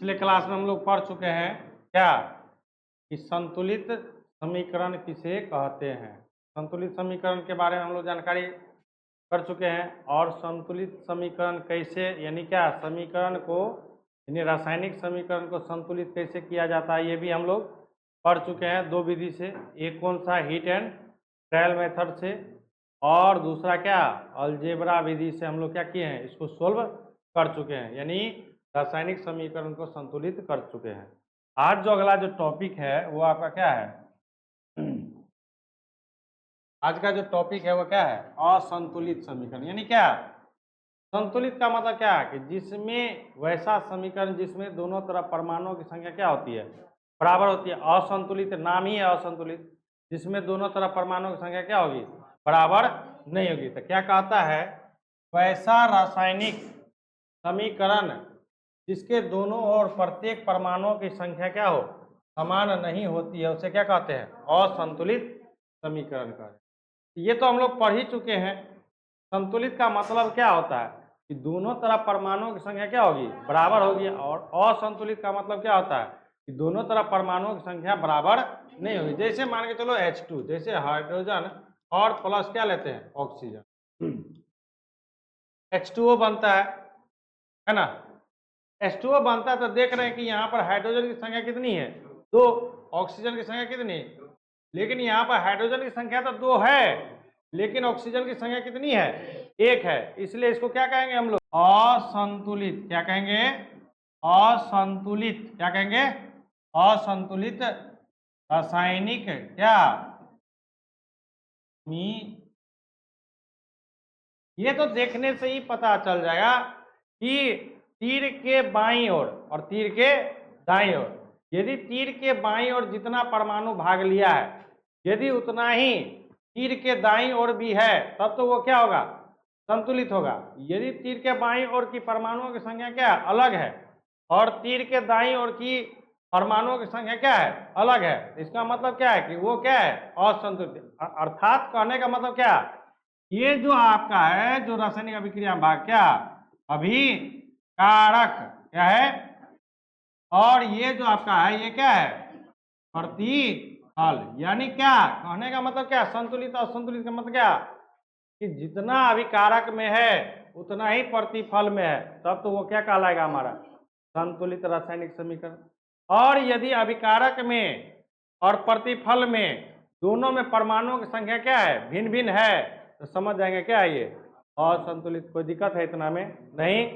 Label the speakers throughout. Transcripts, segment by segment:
Speaker 1: पिछले क्लास में हम लोग पढ़ चुके हैं क्या कि संतुलित समीकरण किसे कहते हैं। संतुलित समीकरण के बारे में हम लोग जानकारी कर चुके हैं और संतुलित समीकरण कैसे यानी क्या समीकरण को यानी रासायनिक समीकरण को संतुलित कैसे किया जाता है ये भी हम लोग पढ़ चुके हैं दो विधि से। एक कौन सा हीट एंड ट्रायल मेथड से और दूसरा क्या अलजेब्रा विधि से हम लोग क्या किए हैं इसको सोल्व कर चुके हैं यानी रासायनिक समीकरण को संतुलित कर चुके हैं। आज जो अगला जो टॉपिक है वो आपका क्या है, आज का जो टॉपिक है वो क्या है असंतुलित समीकरण। यानी क्या संतुलित का मतलब क्या है कि जिसमें वैसा समीकरण जिसमें दोनों तरफ परमाणुओं की संख्या क्या होती है बराबर होती है। असंतुलित नाम ही है असंतुलित, जिसमें दोनों तरफ परमाणुओं की संख्या क्या होगी बराबर नहीं होगी। तो क्या कहता है वैसा रासायनिक समीकरण जिसके दोनों ओर प्रत्येक परमाणुओं की संख्या क्या हो समान नहीं होती है उसे क्या कहते हैं असंतुलित समीकरण कहते हैं। ये तो हम लोग पढ़ ही चुके हैं। संतुलित का मतलब क्या होता है कि दोनों तरफ परमाणुओं की संख्या क्या होगी बराबर होगी और असंतुलित का मतलब क्या होता है कि दोनों तरफ परमाणुओं की संख्या बराबर नहीं होगी। जैसे मान के चलो H2 जैसे हाइड्रोजन और प्लस क्या लेते हैं ऑक्सीजन, H2O बनता है ना। H2O बनता है तो देख रहे हैं कि यहाँ पर हाइड्रोजन की संख्या कितनी है 2, ऑक्सीजन की संख्या कितनी है, लेकिन यहाँ पर हाइड्रोजन की संख्या तो 2 है लेकिन ऑक्सीजन की संख्या कितनी है 1 है। इसलिए इसको क्या कहेंगे हम लोग असंतुलित। क्या कहेंगे असंतुलित। क्या कहेंगे असंतुलित रासायनिक क्या ये तो देखने से ही पता चल जाएगा कि तीर के बाईं ओर और तीर के दाईं ओर, यदि तीर के बाईं ओर जितना परमाणु भाग लिया है यदि उतना ही तीर के दाईं ओर भी है तब तो वो क्या होगा संतुलित होगा। यदि तीर के बाईं ओर की परमाणुओं की संख्या क्या है अलग है और तीर के दाईं ओर की परमाणुओं की संख्या क्या है अलग है, इसका मतलब क्या है कि वो क्या है असंतुलित। अर्थात कहने का मतलब क्या ये जो आपका है जो रासायनिक अभिक्रिया भाग क्या अभिकारक क्या है और ये जो आपका है ये क्या है प्रतिफल। यानी क्या कहने का मतलब क्या संतुलित और असंतुलित का मतलब क्या कि जितना अभिकारक में है उतना ही प्रतिफल में है तब तो वो क्या कहलाएगा हमारा संतुलित रासायनिक समीकरण। और यदि अभिकारक में और प्रतिफल में दोनों में परमाणुओं की संख्या क्या है भिन्न भिन्न है तो समझ जाएंगे क्या है ये असंतुलित। कोई दिक्कत है इतना में नहीं।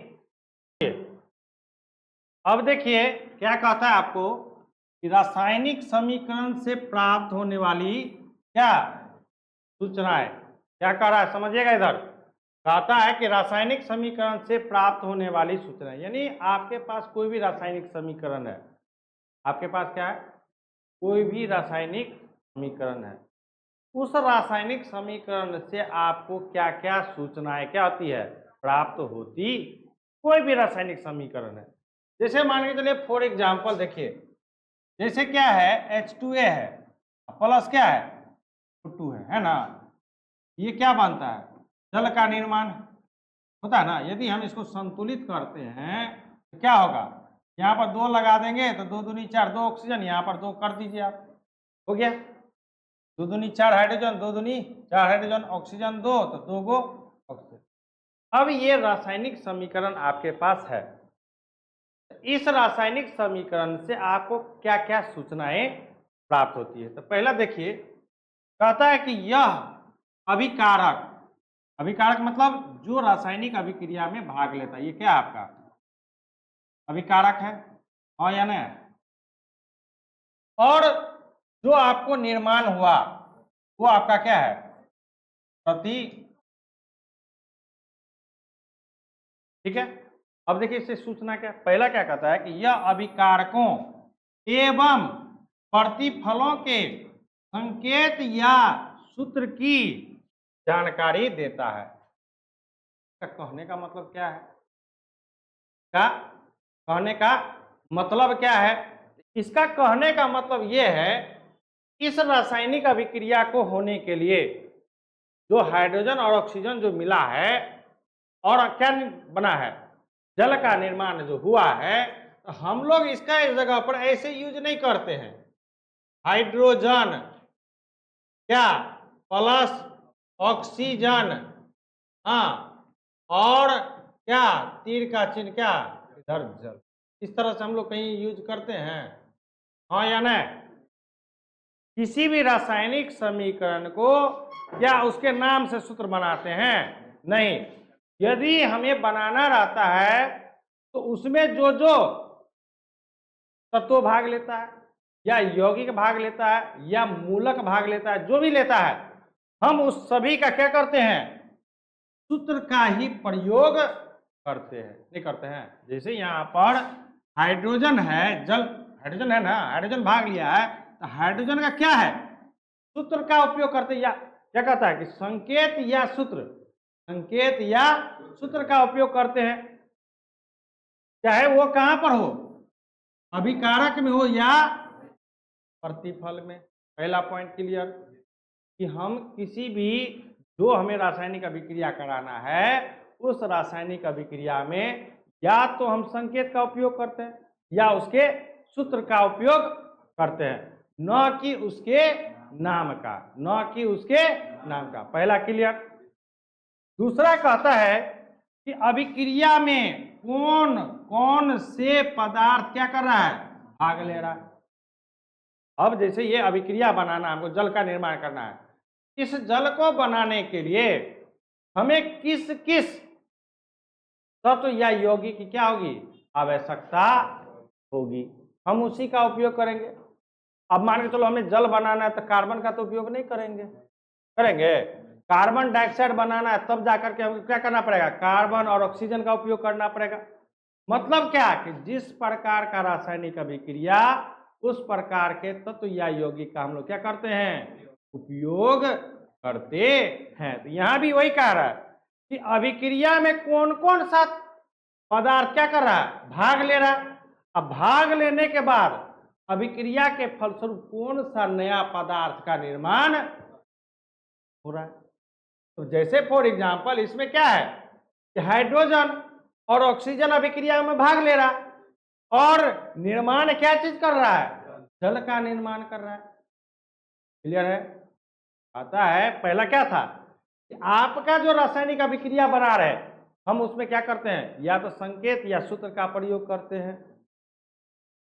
Speaker 1: अब देखिए क्या कहता है आपको कि रासायनिक समीकरण से प्राप्त होने वाली क्या सूचनाएं क्या कह रहा है समझिएगा। इधर कहता है कि रासायनिक समीकरण से प्राप्त होने वाली सूचनाएं यानी आपके पास कोई भी रासायनिक समीकरण है, आपके पास क्या है कोई भी रासायनिक समीकरण है, उस रासायनिक समीकरण से आपको क्या क्या सूचनाएं क्या होती है प्राप्त होती। कोई भी रासायनिक समीकरण है जैसे मान के चलिए फॉर एग्जांपल देखिए जैसे क्या है H2A है प्लस क्या है O2 है ना, ये क्या बनता है जल का निर्माण होता है ना। यदि हम इसको संतुलित करते हैं तो क्या होगा यहाँ पर 2 लगा देंगे तो 2 दूनी 4 2 ऑक्सीजन, यहाँ पर 2 कर दीजिए आप हो गया 2 दूनी 4 हाइड्रोजन 2 दूनी 4 हाइड्रोजन ऑक्सीजन 2 तो 2 गो ऑक्सीजन। अब ये रासायनिक समीकरण आपके पास है, इस रासायनिक समीकरण से आपको क्या क्या सूचनाएं प्राप्त होती है। तो पहला देखिए कहता है कि यह अभिकारक, अभिकारक मतलब जो रासायनिक अभिक्रिया में भाग लेता है ये क्या आपका अभिकारक है हाँ या नहीं। और जो आपको निर्माण हुआ वो आपका क्या है प्रति, ठीक है। अब देखिए इससे सूचना क्या पहला क्या कहता है कि यह अभिकारकों एवं प्रतिफलों के संकेत या सूत्र की जानकारी देता है। कहने का मतलब क्या है क्या कहने का मतलब क्या है, इसका कहने का मतलब यह है इस रासायनिक अभिक्रिया को होने के लिए जो हाइड्रोजन और ऑक्सीजन जो मिला है और क्या बना है जल का निर्माण जो हुआ है तो हम लोग इसका इस जगह पर ऐसे यूज नहीं करते हैं। हाइड्रोजन क्या प्लस ऑक्सीजन, हाँ, और क्या तीर का चिन्ह क्या इधर जल, इस तरह से हम लोग कहीं यूज करते हैं, हाँ या नहीं? किसी भी रासायनिक समीकरण को क्या उसके नाम से सूत्र बनाते हैं? नहीं। यदि हमें बनाना रहता है तो उसमें जो जो तत्व भाग लेता है या यौगिक भाग लेता है या मूलक भाग लेता है, जो भी लेता है, हम उस सभी का क्या करते हैं? सूत्र का ही प्रयोग करते हैं, नहीं करते हैं? जैसे यहाँ पर हाइड्रोजन है, जल हाइड्रोजन है ना, हाइड्रोजन भाग लिया है, तो हाइड्रोजन का क्या है? सूत्र का उपयोग करते हैं, या क्या कहता है कि संकेत या सूत्र, संकेत या सूत्र का उपयोग करते हैं, चाहे वो कहां पर हो, अभिकारक में हो या प्रतिफल में। पहला पॉइंट क्लियर कि हम किसी भी जो हमें रासायनिक अभिक्रिया कराना है उस रासायनिक अभिक्रिया में या तो हम संकेत का उपयोग करते हैं या उसके सूत्र का उपयोग करते हैं, न कि उसके नाम का, न कि उसके नाम का। पहला क्लियर। दूसरा कहता है कि अभिक्रिया में कौन कौन से पदार्थ क्या कर रहा है? भाग ले रहा है। अब जैसे ये अभिक्रिया बनाना, हमको जल का निर्माण करना है, इस जल को बनाने के लिए हमें किस किस तत्व या यौगिक की क्या होगी? आवश्यकता होगी, हम उसी का उपयोग करेंगे। अब मान के चलो हमें जल बनाना है तो कार्बन का तो उपयोग नहीं करेंगे, करेंगे? कार्बन डाइऑक्साइड बनाना है तब जाकर के हमको क्या करना पड़ेगा? कार्बन और ऑक्सीजन का उपयोग करना पड़ेगा। मतलब क्या कि जिस प्रकार का रासायनिक अभिक्रिया उस प्रकार के तत्व या यौगिक का हम लोग क्या करते हैं? उपयोग करते हैं। तो यहां भी वही कह रहा है कि अभिक्रिया में कौन कौन सा पदार्थ क्या कर रहा है? भाग ले रहा है। अब भाग लेने के बाद अभिक्रिया के फलस्वरूप कौन सा नया पदार्थ का निर्माण हो रहा है? तो जैसे फॉर एग्जांपल इसमें क्या है कि हाइड्रोजन और ऑक्सीजन अभिक्रिया में भाग ले रहा है और निर्माण क्या चीज कर रहा है? जल का निर्माण कर रहा है। क्लियर है? आता है पहला क्या था कि आपका जो रासायनिक अभिक्रिया बना रहे हम उसमें क्या करते हैं? या तो संकेत या सूत्र का प्रयोग करते हैं,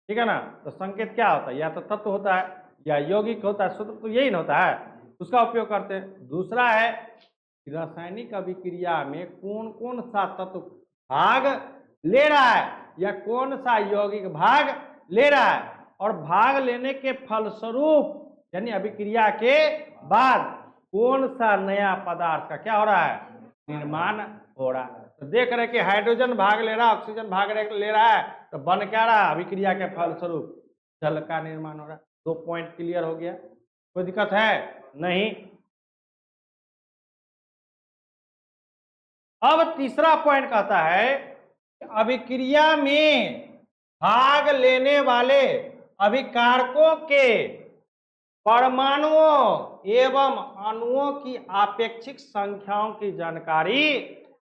Speaker 1: ठीक है ना? तो संकेत क्या होता है? या तो तत्व होता है या यौगिक होता है, सूत्र तो यही ना होता है, उसका उपयोग करते हैं। दूसरा है कि रासायनिक अभिक्रिया में कौन कौन सा तत्व भाग ले रहा है या कौन सा यौगिक भाग ले रहा है, और भाग लेने के फलस्वरूप यानी अभिक्रिया के बाद कौन सा नया पदार्थ का क्या हो रहा है? निर्माण हो रहा है। तो देख रहे कि हाइड्रोजन भाग ले रहा है, ऑक्सीजन भाग ले रहा है, तो बन क्या रहा? अभिक्रिया के फलस्वरूप जल का निर्माण हो रहा है। 2 पॉइंट क्लियर हो गया, कोई दिक्कत है? नहीं। अब तीसरा पॉइंट कहता है कि अभिक्रिया में भाग लेने वाले अभिकारकों के परमाणुओं एवं अणुओं की आपेक्षिक संख्याओं की जानकारी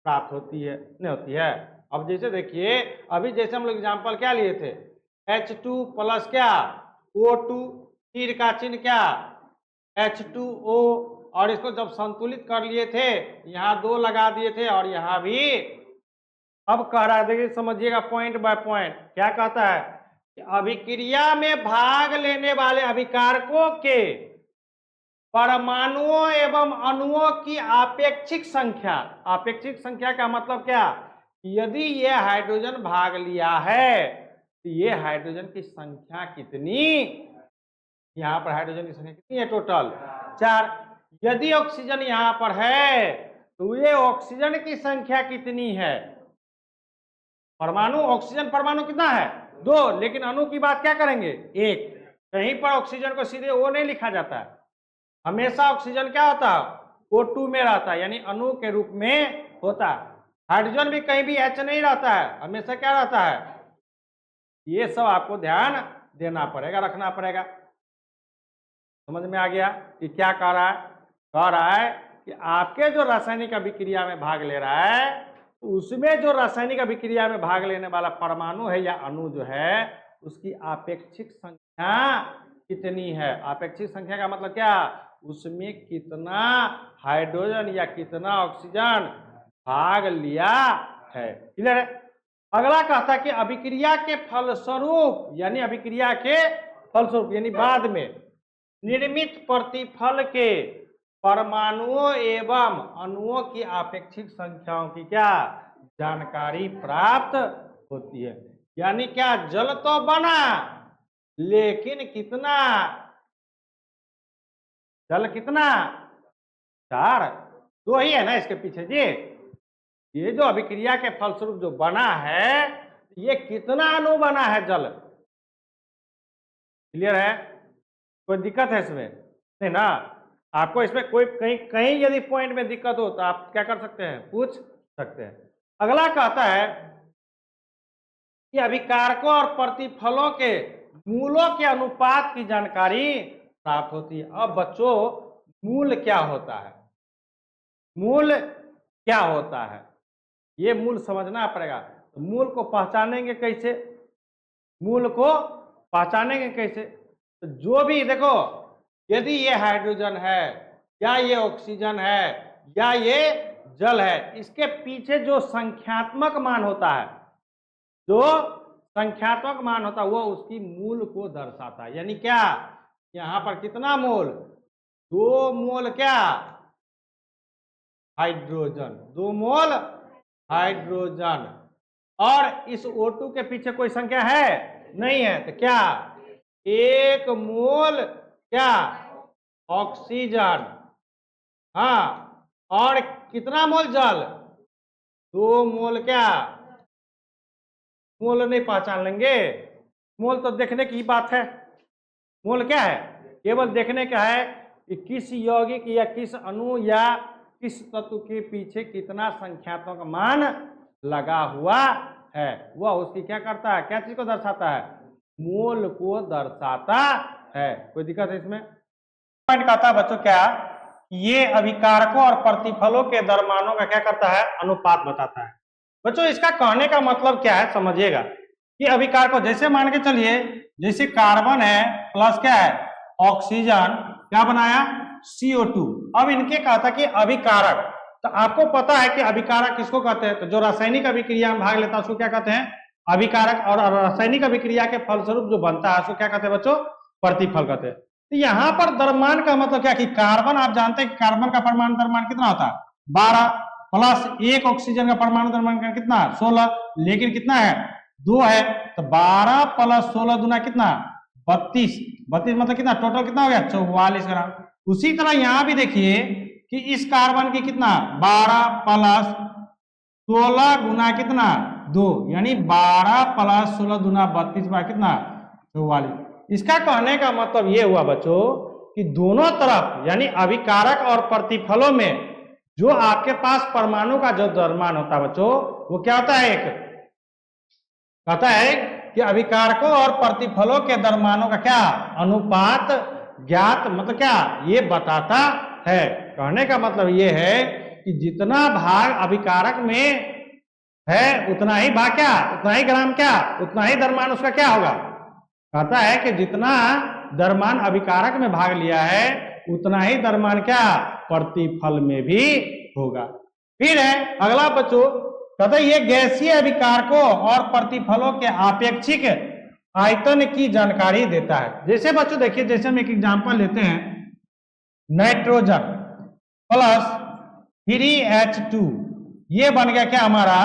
Speaker 1: प्राप्त होती है, नहीं होती है? अब जैसे देखिए अभी जैसे हम लोग एग्जाम्पल क्या लिए थे, H2 प्लस क्या O2, तीर का चिन्ह क्या H2O, और इसको जब संतुलित कर लिए थे यहाँ 2 लगा दिए थे और यहाँ भी। अब कह रहा है, देखिए समझिएगा पॉइंट बाय पॉइंट, क्या कहता है कि अभिक्रिया में भाग लेने वाले अभिकारकों के परमाणुओं एवं अणुओं की आपेक्षिक संख्या। आपेक्षिक संख्या का मतलब क्या? यदि ये हाइड्रोजन भाग लिया है तो ये हाइड्रोजन की संख्या कितनी, यहाँ पर हाइड्रोजन की संख्या कितनी है? टोटल 4। यदि ऑक्सीजन यहाँ पर है तो ये ऑक्सीजन की संख्या कितनी है? परमाणु, ऑक्सीजन परमाणु कितना है? 2, लेकिन अणु की बात क्या करेंगे? 1। कहीं पर ऑक्सीजन को सीधे O नहीं लिखा जाता है, हमेशा ऑक्सीजन क्या होता है? O2 में रहता है, यानी अणु के रूप में होता है। हाइड्रोजन भी कहीं भी H नहीं रहता है, हमेशा क्या रहता है? ये सब आपको ध्यान देना पड़ेगा, रखना पड़ेगा। समझ में आ गया कि क्या कह रहा है? कह रहा है कि आपके जो रासायनिक अभिक्रिया में भाग ले रहा है उसमें जो रासायनिक अभिक्रिया में भाग लेने वाला परमाणु है या अणु जो है उसकी आपेक्षिक संख्या कितनी है। आपेक्षिक संख्या का मतलब क्या, उसमें कितना हाइड्रोजन या कितना ऑक्सीजन भाग लिया है। क्लियर है। अगला कहता है कि अभिक्रिया के फलस्वरूप यानी अभिक्रिया के फलस्वरूप यानी बाद में निर्मित प्रतिफल के परमाणुओं एवं अणुओं की आपेक्षिक संख्याओं की क्या जानकारी प्राप्त होती है। यानी क्या, जल तो बना लेकिन कितना, जल कितना, 4, 2 ही है ना इसके पीछे जी। ये जो अभिक्रिया के फलस्वरूप जो बना है ये कितना अणु बना है जल। क्लियर है, कोई दिक्कत है इसमें नहीं ना। आपको इसमें कोई कहीं कहीं यदि पॉइंट में दिक्कत हो तो आप क्या कर सकते हैं, पूछ सकते हैं। अगला कहता है कि अभिकारकों और प्रतिफलों के मूलों के अनुपात की जानकारी प्राप्त होती है। अब बच्चों मूल क्या होता है, मूल क्या होता है ये मूल समझना पड़ेगा। तो मूल को पहचानेंगे कैसे, मूल को पहचानेंगे कैसे, तो जो भी देखो यदि ये हाइड्रोजन है या ये ऑक्सीजन है या ये जल है, इसके पीछे जो संख्यात्मक मान होता है, जो संख्यात्मक मान होता है वो उसकी मूल को दर्शाता है। यानी क्या, यहां पर कितना मोल, 2 मोल क्या हाइड्रोजन, 2 मोल हाइड्रोजन, और इस O2 के पीछे कोई संख्या है नहीं है, तो क्या 1 मोल क्या ऑक्सीजन, हाँ, और कितना मोल जल, 2 मोल क्या, मोल नहीं पहचान लेंगे, मोल तो देखने की बात है। मोल क्या है, केवल देखने का है कि किस यौगिक या किस अणु या किस तत्व के पीछे कितना संख्यात्मक मान लगा हुआ है, वह उसकी क्या करता है, क्या चीज को दर्शाता है, मोल को दर्शाता है। कोई दिक्कत है इसमें। पॉइंट कहता है बच्चों क्या, ये अभिकारकों और प्रतिफलों के दरमानों का क्या करता है, अनुपात बताता है। बच्चों इसका कहने का मतलब क्या है समझिएगा, कि अभिकारकों जैसे मान के चलिए, जैसे कार्बन है प्लस क्या है ऑक्सीजन, क्या बनाया CO2। अब इनके कहा था कि अभिकारक, तो आपको पता है कि अभिकारक किसको कहते हैं, तो जो रासायनिक अभिक्रिया में भाग लेता है उसको क्या कहते हैं, अभिकारक, और रासायनिक अभिक्रिया के फलस्वरूप जो बनता है उसको क्या कहते हैं बच्चों, प्रतिफल कहते हैं। तो यहाँ पर द्रव्यमान का मतलब क्या कि कार्बन, आप जानते हैं कि कार्बन का परमाणु द्रव्यमान कितना होता है 12, प्लस 1 ऑक्सीजन का परमाणु द्रव्यमान कितना 16, लेकिन कितना है 2 है, तो 12 प्लस 16 दूना कितना 32, 32 मतलब कितना टोटल कितना हो गया 44 ग्राम। उसी तरह यहां भी देखिए कि इस कार्बन की कितना 12 प्लस 16 गुना कितना 2, यानी 12 प्लस 16 गुना 32 बाय कितना 44। इसका कहने का मतलब ये हुआ बच्चों कि दोनों तरफ यानी अभिकारक और प्रतिफलों में जो आपके पास परमाणु का जो द्रव्यमान होता है बच्चों, वो क्या होता है, एक कहता है कि अभिकारकों और प्रतिफलों के द्रव्यमानों का क्या अनुपात ज्ञात, मतलब क्या ये बताता है। कहने का मतलब ये है कि जितना भाग अभिकारक में है उतना ही भाग क्या, उतना ही ग्राम क्या, उतना ही द्रव्यमान उसका क्या होगा। कहता है कि जितना द्रव्यमान अभिकारक में भाग लिया है उतना ही द्रव्यमान क्या प्रतिफल में भी होगा। फिर है अगला बच्चों, कहता है ये गैसीय अभिकारकों और प्रतिफलों के आपेक्षिक आयतन की जानकारी देता है। जैसे बच्चों देखिए, जैसे हम एक एग्जांपल लेते हैं, नाइट्रोजन प्लस 3H2, ये बन गया क्या हमारा,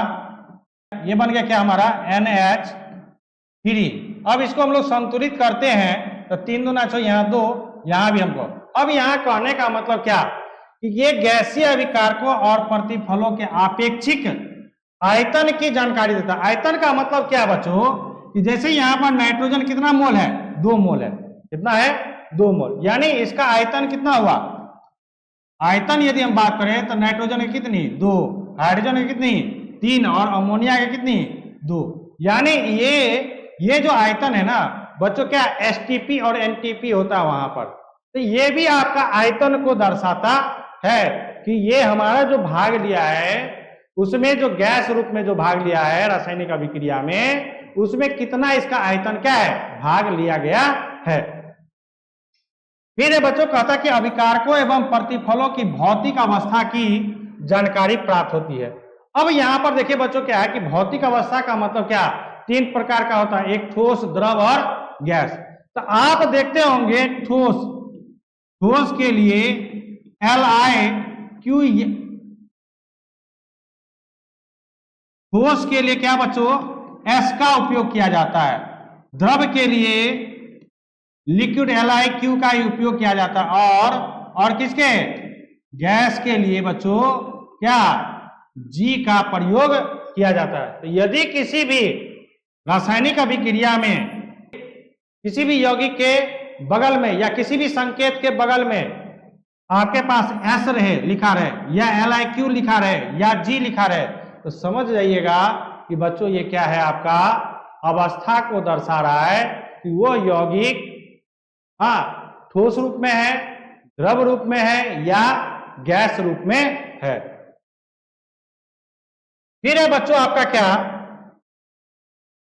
Speaker 1: ये बन गया क्या हमारा NH3। अब इसको हम लोग संतुलित करते हैं तो 3 दूना 6, यहाँ 2, यहाँ भी हमको। अब यहाँ कहने का मतलब क्या कि ये गैसीय अभिकारकों और प्रतिफलों के आपेक्षिक आयतन की जानकारी देता है। आयतन का मतलब क्या बच्चों कि जैसे यहाँ पर नाइट्रोजन कितना मोल है 2 मोल है, कितना है 2 मोल, यानी इसका आयतन कितना हुआ, आयतन यदि हम बात करें तो नाइट्रोजन की कितनी 2, हाइड्रोजन की कितनी 3 और अमोनिया की कितनी 2, यानी ये जो आयतन है ना बच्चों क्या STP और NTP होता है वहां पर। तो ये भी आपका आयतन को दर्शाता है कि ये हमारा जो भाग लिया है उसमें जो गैस रूप में जो भाग लिया है रासायनिक अभिक्रिया में, उसमें कितना इसका आयतन क्या है, भाग लिया गया है। फिर बच्चों कहता कि अभिकारकों एवं प्रतिफलों की भौतिक अवस्था की जानकारी प्राप्त होती है। अब यहां पर देखिए बच्चों क्या है कि भौतिक अवस्था का मतलब क्या, 3 प्रकार का होता है, एक ठोस, द्रव और गैस। तो आप देखते होंगे ठोस के लिए Li Q, ठोस के लिए क्या बच्चों, S का उपयोग किया जाता है। द्रव के लिए लिक्विड LiQ का ही उपयोग किया जाता है, और किसके, गैस के लिए बच्चों क्या, G का प्रयोग किया जाता है। तो यदि किसी भी रासायनिक अभिक्रिया में किसी भी यौगिक के बगल में या किसी भी संकेत के बगल में आपके पास S रहे, लिखा रहे, या LiQ लिखा रहे, या G लिखा रहे, तो समझ जाइएगा कि बच्चों ये क्या है, आपका अवस्था को दर्शा रहा है कि वो यौगिक ठोस रूप में है, द्रव रूप में है, या गैस रूप में है। फिर है बच्चों आपका क्या,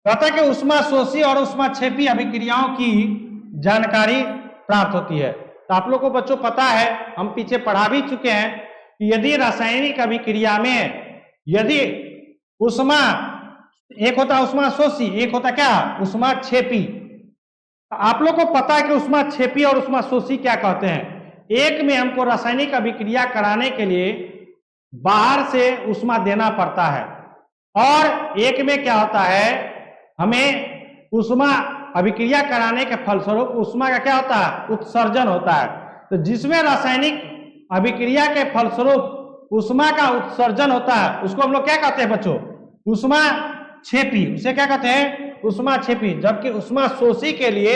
Speaker 1: कहता है कि ऊष्माशोषी और ऊष्माक्षेपी अभिक्रियाओं की जानकारी प्राप्त होती है। तो आप लोग को बच्चों पता है, हम पीछे पढ़ा भी चुके हैं कि यदि रासायनिक अभिक्रिया में यदि ऊष्मा, एक होता है ऊष्माशोषी, एक होता क्या, ऊष्माक्षेपी। आप लोग को पता है कि ऊष्माक्षेपी और ऊष्माशोषी क्या कहते हैं। एक में हमको रासायनिक अभिक्रिया कराने के लिए बाहर से ऊष्मा देना पड़ता है, और एक में क्या होता है, हमें ऊष्मा अभिक्रिया कराने के फलस्वरूप ऊष्मा का क्या होता है, उत्सर्जन होता है। तो जिसमें रासायनिक अभिक्रिया के फलस्वरूप ऊष्मा का उत्सर्जन होता है, उसको हम लोग क्या कहते हैं बच्चों, ऊष्माक्षेपी। उसे क्या कहते हैं, ऊष्माक्षेपी। जबकि ऊष्माशोषी के लिए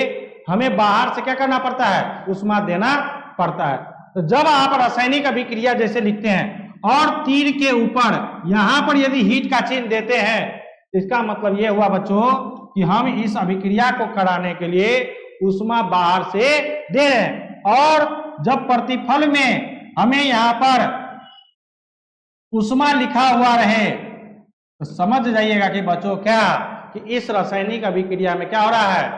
Speaker 1: हमें बाहर से क्या करना पड़ता है, ऊष्मा देना पड़ता है। तो जब आप रासायनिक अभिक्रिया जैसे लिखते हैं और तीर के ऊपर यहां पर यदि हीट का चिन्ह देते हैं, इसका मतलब यह हुआ बच्चों कि हम इस अभिक्रिया को कराने के लिए ऊष्मा बाहर से दे रहे हैं। और जब प्रतिफल में हमें यहां पर ऊष्मा लिखा हुआ रहे, तो समझ जाइएगा कि बच्चों क्या, कि इस रासायनिक अभिक्रिया में क्या हो रहा है,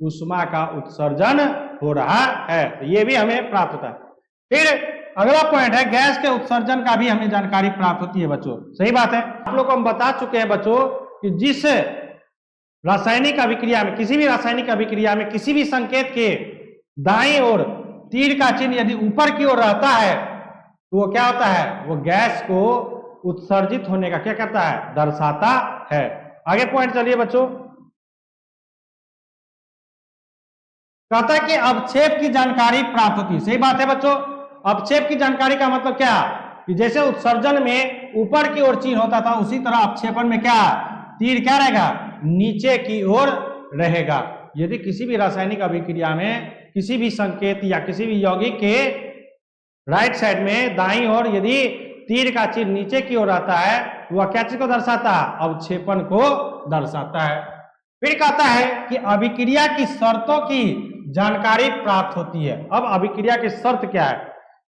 Speaker 1: ऊष्मा का उत्सर्जन हो रहा है। तो ये भी हमें प्राप्त होता है। फिर अगला पॉइंट है, गैस के उत्सर्जन का भी हमें जानकारी प्राप्त होती है बच्चों। सही बात है, आप लोग को हम बता चुके हैं बच्चों कि जिस रासायनिक अभिक्रिया में, किसी भी रासायनिक अभिक्रिया में किसी भी संकेत के दाईं ओर तीर का चिन्ह यदि ऊपर की ओर रहता है, तो वो क्या होता है, वो गैस को उत्सर्जित होने का क्या करता है, दर्शाता है। आगे पॉइंट चलिए बच्चों, कहता है कि अवक्षेप की जानकारी प्राप्त होती है। सही बात है बच्चों, अवक्षेप की जानकारी का मतलब क्या, कि जैसे उत्सर्जन में ऊपर की ओर चिन्ह होता था, उसी तरह अवक्षेपण में क्या, तीर क्या रहेगा, नीचे की ओर रहेगा। यदि किसी भी रासायनिक अभिक्रिया में किसी भी संकेत या किसी भी यौगिक के राइट साइड में दाईं ओर यदि तीर का चिन्ह नीचे की ओर रहता है, वह क्या चीज को दर्शाता है, अवक्षेपण को दर्शाता है। फिर कहता है कि अभिक्रिया की शर्तों की जानकारी प्राप्त होती है। अब अभिक्रिया की शर्त क्या है,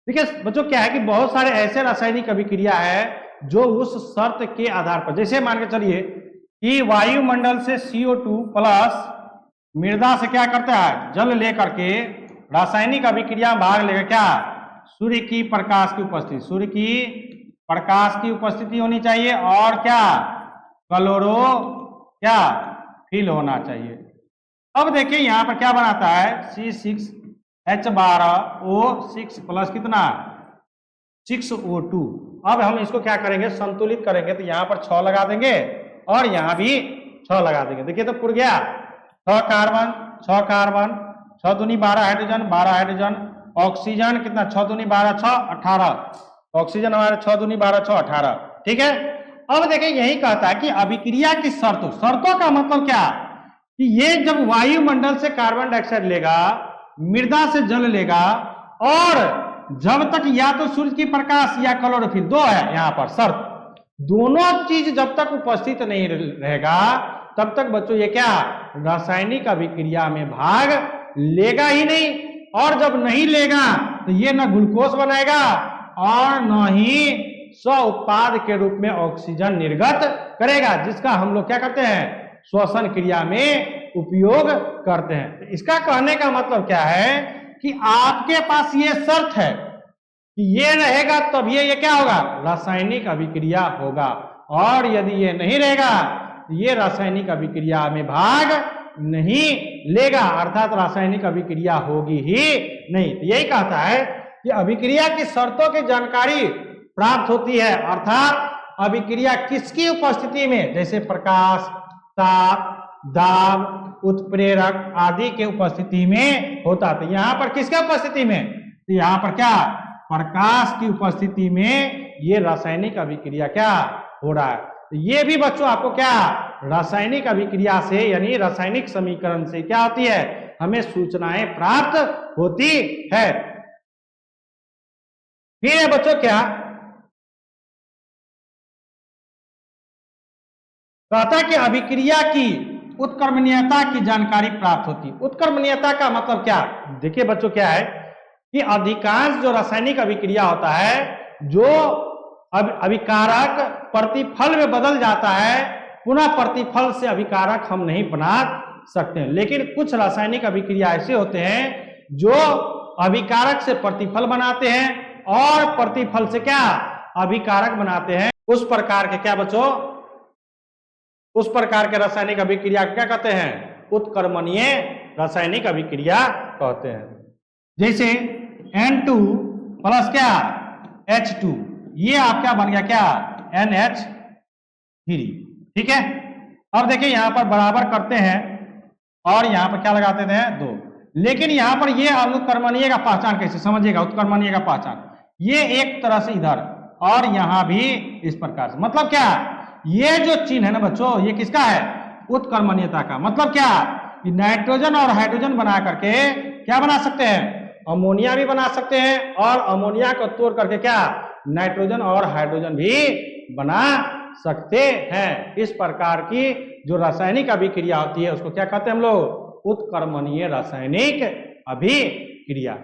Speaker 1: देखिए बच्चों क्या है कि बहुत सारे ऐसे रासायनिक अभिक्रिया है जो उस शर्त के आधार पर, जैसे मान के चलिए कि वायुमंडल से CO2 प्लस मृदा से क्या करता है, जल लेकर के रासायनिक अभिक्रिया में भाग लेकर क्या, सूर्य की प्रकाश की उपस्थिति, सूर्य की प्रकाश की उपस्थिति होनी चाहिए, और क्या, क्लोरो क्या फिल होना चाहिए। अब देखिए यहां पर क्या बनाता है, C6H12O6 प्लस कितना 6O2। अब हम इसको क्या करेंगे, संतुलित करेंगे। तो यहां पर 6 लगा देंगे और यहां भी 6 लगा देंगे। देखिए तो पुर गया, 6 कार्बन 6 कार्बन, 6 दूनी 12 हाइड्रोजन, 12 हाइड्रोजन, ऑक्सीजन कितना 6 दूनी 12 6 18, ऑक्सीजन हमारे 6 दूनी 12 6 18। ठीक है, अब देखिए यही कहता है कि अभिक्रिया की शर्तों, शर्तों का मतलब क्या, कि ये जब वायुमंडल से कार्बन डाइऑक्साइड लेगा, मृदा से जल लेगा, और जब तक या तो सूर्य की प्रकाश या क्लोरोफिल, दो है यहां पर शर्त, दोनों चीज जब तक उपस्थित नहीं रहेगा तब तक बच्चों ये क्या, रासायनिक अभिक्रिया में भाग लेगा ही नहीं। और जब नहीं लेगा तो ये न ग्लूकोज बनाएगा और न ही स्व उत्पाद के रूप में ऑक्सीजन निर्गत करेगा, जिसका हम लोग क्या करते हैं, श्वसन क्रिया में उपयोग करते हैं। इसका कहने का मतलब क्या है कि आपके पास ये शर्त है कि ये रहेगा तब ये क्या होगा, रासायनिक अभिक्रिया होगा, और यदि ये नहीं रहेगा तो ये रासायनिक अभिक्रिया में भाग नहीं लेगा, अर्थात रासायनिक अभिक्रिया होगी ही नहीं। तो यही कहता है कि अभिक्रिया की शर्तों की जानकारी प्राप्त होती है, अर्थात अभिक्रिया किसकी उपस्थिति में, जैसे प्रकाश, ताप, दाब, उत्प्रेरक आदि के उपस्थिति में होता। तो यहाँ पर किसके उपस्थिति में, तो यहाँ पर क्या, प्रकाश की उपस्थिति में ये रासायनिक अभिक्रिया क्या हो रहा है। तो ये भी बच्चों आपको क्या, रासायनिक अभिक्रिया से यानी रासायनिक समीकरण से क्या होती है, हमें सूचनाएं प्राप्त होती है। फिर है बच्चों क्या, कहता है कि अभिक्रिया की उत्क्रमणीयता की जानकारी प्राप्त होती है। उत्क्रमणीयता का मतलब क्या, देखिए बच्चों क्या है कि अधिकांश जो रासायनिक अभिक्रिया होता है, जो अभिकारक प्रतिफल में बदल जाता है, पुनः प्रतिफल से अभिकारक हम नहीं बना सकते हैं। लेकिन कुछ रासायनिक अभिक्रिया ऐसे होते हैं जो अभिकारक से प्रतिफल बनाते हैं और प्रतिफल से क्या, अभिकारक बनाते हैं। उस प्रकार के क्या बच्चों, उस प्रकार के रासायनिक अभिक्रिया क्या कहते हैं, उत्क्रमणीय रासायनिक अभिक्रिया कहते हैं। जैसे N2 प्लस क्या, H2, ये आप क्या बन गया क्या, NH3, ठीक है। अब देखिए यहां पर बराबर करते हैं और यहां पर क्या लगाते थे, 2, लेकिन यहां पर ये उत्क्रमणीय का पहचान कैसे समझिएगा, उत्क्रमणीय का पहचान ये एक तरह से इधर और यहां भी इस प्रकार से, मतलब क्या, ये जो चिन्ह है ना बच्चों, ये किसका है, उत्क्रमणीयता का। मतलब क्या, कि नाइट्रोजन और हाइड्रोजन बना करके क्या बना सकते हैं, अमोनिया भी बना सकते हैं, और अमोनिया को तोड़ करके क्या, नाइट्रोजन और हाइड्रोजन भी बना सकते हैं। इस प्रकार की जो रासायनिक अभिक्रिया होती है उसको क्या कहते हैं हम लोग, उत्क्रमणीय रासायनिक अभिक्रिया।